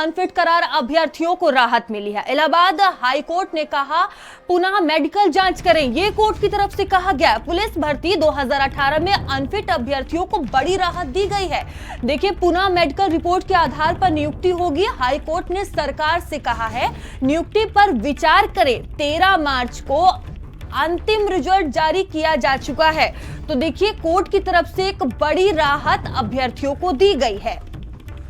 Unfit करार अभ्यर्थियों को राहत मिली है। इलाहाबाद हाईकोर्ट ने कहा पुनः मेडिकल जांच करें, ये कोर्ट की तरफ से कहा गया। पुलिस भर्ती 2018 में अनफिट अभ्यर्थियों को बड़ी राहत दी गई है। देखिए, पुनः मेडिकल रिपोर्ट के आधार पर नियुक्ति होगी। हाईकोर्ट ने सरकार से कहा है नियुक्ति पर विचार करें। 13 मार्च को अंतिम रिजल्ट जारी किया जा चुका है। तो देखिए, कोर्ट की तरफ से एक बड़ी राहत अभ्यर्थियों को दी गई है।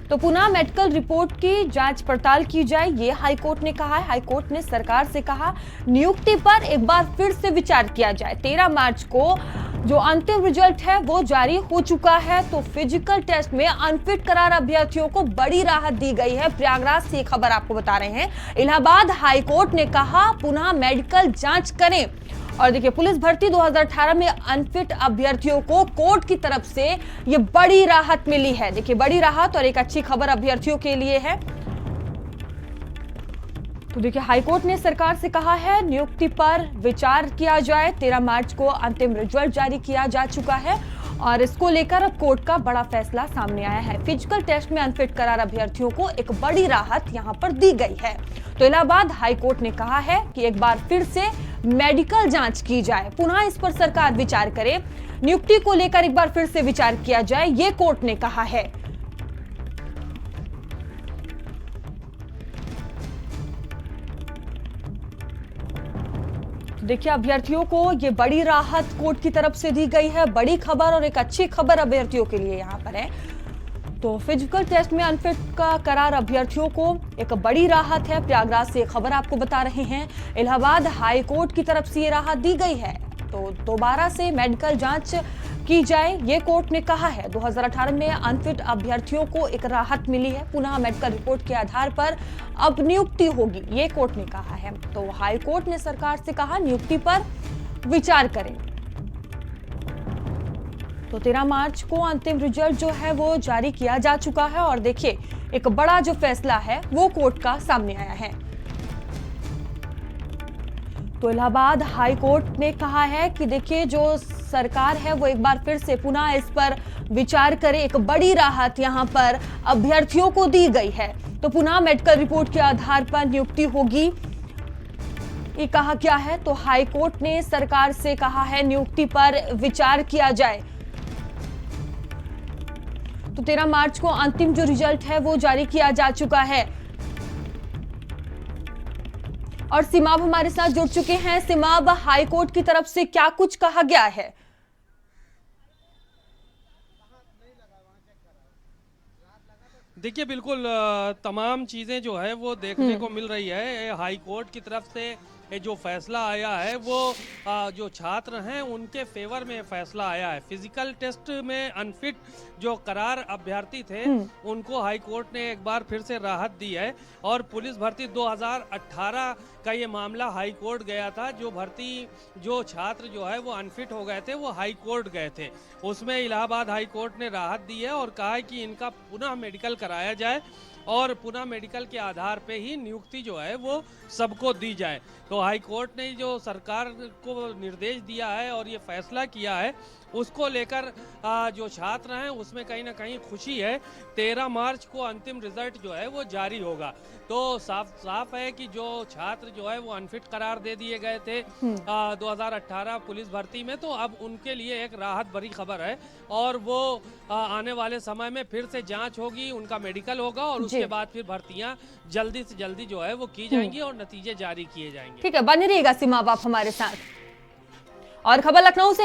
तो पुनः मेडिकल रिपोर्ट की जांच पड़ताल की जाए, ये हाईकोर्ट ने कहा है। हाईकोर्ट ने सरकार से कहा नियुक्ति पर एक बार फिर से विचार किया जाए। 13 मार्च को जो अंतिम रिजल्ट है वो जारी हो चुका है। तो फिजिकल टेस्ट में अनफिट करार अभ्यर्थियों को बड़ी राहत दी गई है। प्रयागराज से खबर आपको बता रहे हैं। इलाहाबाद हाईकोर्ट ने कहा पुनः मेडिकल जांच करें। और देखिए, पुलिस भर्ती 2018 में अनफिट अभ्यर्थियों को कोर्ट की तरफ से ये बड़ी राहत मिली है। देखिए, बड़ी राहत और एक अच्छी खबर अभ्यर्थियों के लिए है। तो देखिए, हाईकोर्ट ने सरकार से कहा है नियुक्ति पर विचार किया जाए। 13 मार्च को अंतिम रिजल्ट जारी किया जा चुका है और इसको लेकर अब कोर्ट का बड़ा फैसला सामने आया है। फिजिकल टेस्ट में अनफिट करार अभ्यर्थियों को एक बड़ी राहत यहां पर दी गई है। तो इलाहाबाद हाईकोर्ट ने कहा है कि एक बार फिर से मेडिकल जांच की जाए, पुनः इस पर सरकार विचार करे, नियुक्ति को लेकर एक बार फिर से विचार किया जाए, ये कोर्ट ने कहा है। देखिए, अभ्यर्थियों को ये बड़ी राहत कोर्ट की तरफ से दी गई है। बड़ी खबर और एक अच्छी खबर अभ्यर्थियों के लिए यहां पर है। तो फिजिकल टेस्ट में अनफिट का करार अभ्यर्थियों को एक बड़ी राहत है। प्रयागराज से खबर आपको बता रहे हैं। इलाहाबाद हाईकोर्ट की तरफ से ये राहत दी गई है। तो दोबारा से मेडिकल जांच की जाए, ये कोर्ट ने कहा है। 2018 में अनफिट अभ्यर्थियों को एक राहत मिली है। पुनः मेडिकल रिपोर्ट के आधार पर अब नियुक्ति होगी, ये कोर्ट ने कहा है। तो हाईकोर्ट ने सरकार से कहा नियुक्ति पर विचार करें। तो 13 मार्च को अंतिम रिजल्ट जो है वो जारी किया जा चुका है और देखिए, एक बड़ा जो फैसला है वो कोर्ट का सामने आया है। तो इलाहाबाद हाईकोर्ट ने कहा है कि देखिए, जो सरकार है वो एक बार फिर से पुनः इस पर विचार करे। एक बड़ी राहत यहां पर अभ्यर्थियों को दी गई है। तो पुनः मेडिकल रिपोर्ट के आधार पर नियुक्ति होगी, ये कहा गया है। तो हाईकोर्ट ने सरकार से कहा है नियुक्ति पर विचार किया जाए। तो 13 मार्च को अंतिम जो रिजल्ट है वो जारी किया जा चुका है। और सिमाब हमारे साथ जुड़ चुके हैं। सिमाब, हाईकोर्ट की तरफ से क्या कुछ कहा गया है? देखिए, बिल्कुल तमाम चीज़ें जो है वो देखने को मिल रही है। हाई कोर्ट की तरफ से जो फैसला आया है वो जो छात्र हैं उनके फेवर में फैसला आया है। फिजिकल टेस्ट में अनफिट जो करार अभ्यर्थी थे उनको हाई कोर्ट ने एक बार फिर से राहत दी है। और पुलिस भर्ती 2018 का ये मामला हाई कोर्ट गया था। जो छात्र जो है वो अनफिट हो गए थे वो हाई कोर्ट गए थे। उसमें इलाहाबाद हाई कोर्ट ने राहत दी है और कहा है कि इनका पुनः मेडिकल कराया जाए और पुनः मेडिकल के आधार पे ही नियुक्ति जो है वो सबको दी जाए। तो हाई कोर्ट ने जो सरकार को निर्देश दिया है और ये फैसला किया है, उसको लेकर जो छात्र हैं उसमें कहीं ना कहीं खुशी है। 13 मार्च को अंतिम रिजल्ट जो है वो जारी होगा। तो साफ है कि जो छात्र जो है वो अनफिट करार दे दिए गए थे 2018 पुलिस भर्ती में, तो अब उनके लिए एक राहत भरी खबर है। और वो आने वाले समय में फिर से जांच होगी, उनका मेडिकल होगा और उसके बाद फिर भर्तियां जल्दी से जल्दी जो है वो की जाएंगी और नतीजे जारी किए जाएंगे। ठीक है, बने रहिएगा सिमाब आप हमारे साथ। और खबर लखनऊ से